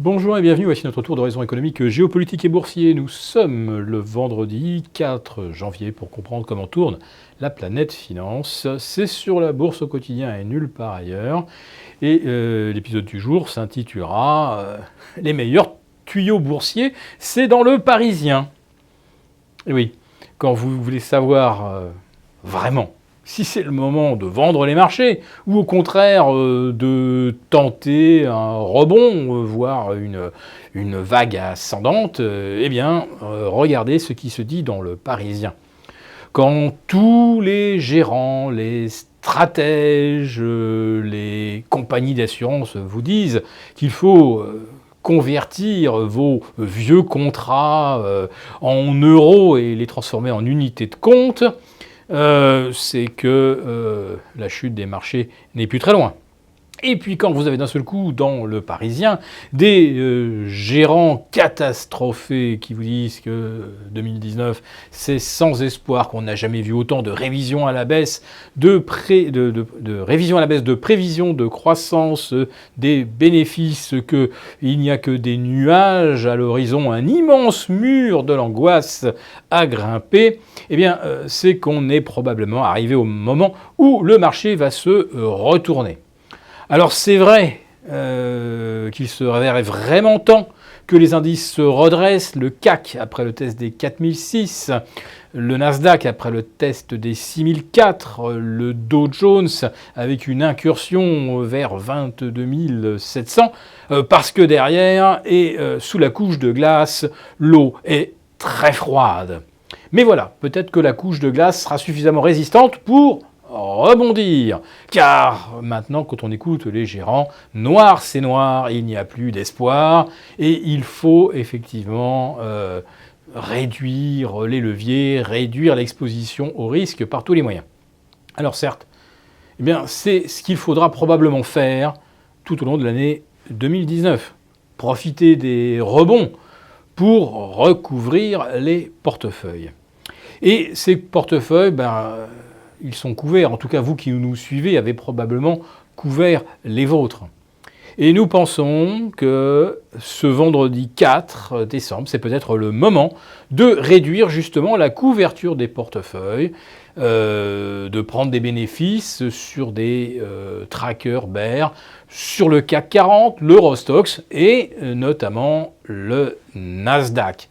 Bonjour et bienvenue, voici notre tour d'horizon économique, géopolitique et boursier. Nous sommes le vendredi 4 janvier pour comprendre comment tourne la planète finance. C'est sur la bourse au quotidien et nulle part ailleurs. Et l'épisode du jour s'intitulera Les meilleurs tuyaux boursiers, c'est dans le Parisien. Et oui, quand vous voulez savoir vraiment si c'est le moment de vendre les marchés, ou au contraire de tenter un rebond, voire une vague ascendante, regardez ce qui se dit dans le Parisien. Quand tous les gérants, les stratèges, les compagnies d'assurance vous disent qu'il faut convertir vos vieux contrats en euros et les transformer en unités de compte, c'est que la chute des marchés n'est plus très loin. Et puis quand vous avez d'un seul coup dans le Parisien des gérants catastrophés qui vous disent que 2019 c'est sans espoir, qu'on n'a jamais vu autant de révisions à la baisse, de révisions à la baisse de prévisions de croissance des bénéfices, qu'il n'y a que des nuages à l'horizon, un immense mur de l'angoisse à grimper, c'est qu'on est probablement arrivé au moment où le marché va se retourner. Alors c'est vrai qu'il serait vraiment temps que les indices se redressent, le CAC après le test des 4006, le Nasdaq après le test des 6004, le Dow Jones avec une incursion vers 22 700, parce que derrière, et sous la couche de glace, l'eau est très froide. Mais voilà, peut-être que la couche de glace sera suffisamment résistante pour rebondir, car maintenant quand on écoute les gérants, noir c'est noir, il n'y a plus d'espoir et il faut effectivement réduire les leviers, réduire l'exposition au risque par tous les moyens. Alors certes, c'est ce qu'il faudra probablement faire tout au long de l'année 2019. Profiter des rebonds pour recouvrir les portefeuilles. Et ces portefeuilles, ils sont couverts, en tout cas vous qui nous suivez avez probablement couvert les vôtres. Et nous pensons que ce vendredi 4 décembre, c'est peut-être le moment de réduire justement la couverture des portefeuilles, de prendre des bénéfices sur des trackers bear, sur le CAC 40, l'Eurostoxx et notamment le Nasdaq.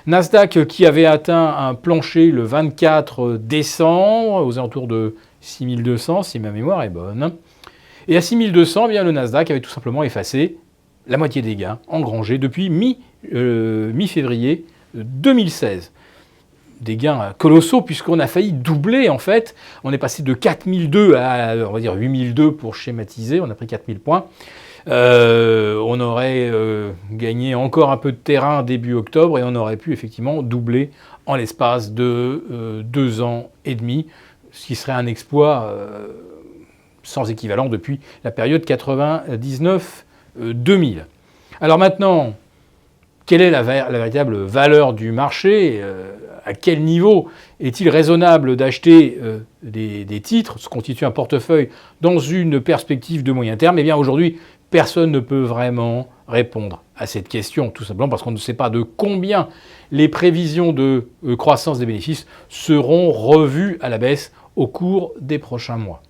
Nasdaq qui avait atteint un plancher le 24 décembre aux alentours de 6200 si ma mémoire est bonne. Et à 6200, le Nasdaq avait tout simplement effacé la moitié des gains engrangés depuis mi-février 2016. Des gains colossaux puisqu'on a failli doubler en fait. On est passé de 4002 à on va dire 8002 pour schématiser, on a pris 4000 points. On aurait gagné encore un peu de terrain début octobre et on aurait pu effectivement doubler en l'espace de 2 ans et demi, ce qui serait un exploit sans équivalent depuis la période 99-2000. Alors maintenant, quelle est la véritable valeur du marché ? À quel niveau est-il raisonnable d'acheter des titres, se constituer un portefeuille dans une perspective de moyen terme ? Aujourd'hui, personne ne peut vraiment répondre à cette question, tout simplement parce qu'on ne sait pas de combien les prévisions de croissance des bénéfices seront revues à la baisse au cours des prochains mois.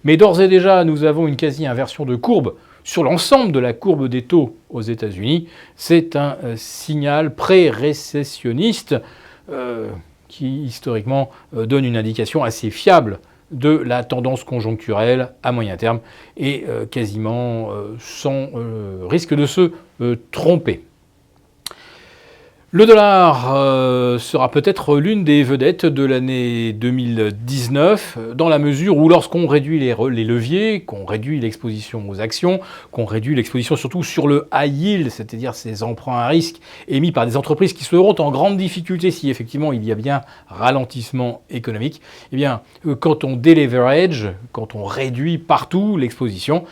Mais d'ores et déjà, nous avons une quasi-inversion de courbe sur l'ensemble de la courbe des taux aux États-Unis. C'est un signal pré-récessionniste qui, historiquement, donne une indication assez fiable de la tendance conjoncturelle à moyen terme et quasiment sans risque de se tromper. Le dollar sera peut-être l'une des vedettes de l'année 2019 dans la mesure où lorsqu'on réduit les leviers, qu'on réduit l'exposition aux actions, qu'on réduit l'exposition surtout sur le high yield, c'est-à-dire ces emprunts à risque émis par des entreprises qui seront en grande difficulté si effectivement il y a bien ralentissement économique, quand on deleverage, quand on réduit partout l'exposition,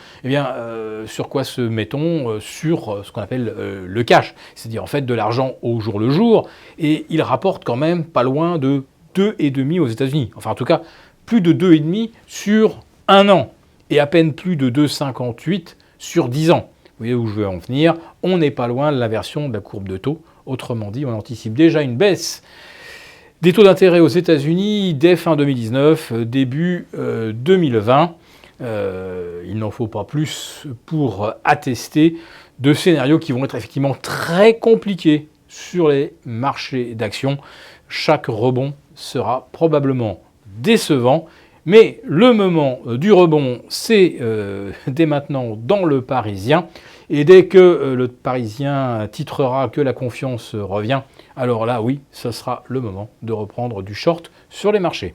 sur quoi se met-on ? Sur ce qu'on appelle le cash, c'est-à-dire en fait de l'argent au jour le jour, et il rapporte quand même pas loin de 2,5 aux États-Unis. Enfin, en tout cas, plus de 2,5 sur un an, et à peine plus de 2,58 sur 10 ans. voyez où je veux en venir, on n'est pas loin de l'inversion de la courbe de taux. Autrement dit, on anticipe déjà une baisse des taux d'intérêt aux États-Unis dès fin 2019, début 2020. Il n'en faut pas plus pour attester de scénarios qui vont être effectivement très compliqués sur les marchés d'actions. Chaque rebond sera probablement décevant, mais le moment du rebond, c'est dès maintenant dans le Parisien. Et dès que le Parisien titrera que la confiance revient, alors là, oui, ce sera le moment de reprendre du short sur les marchés.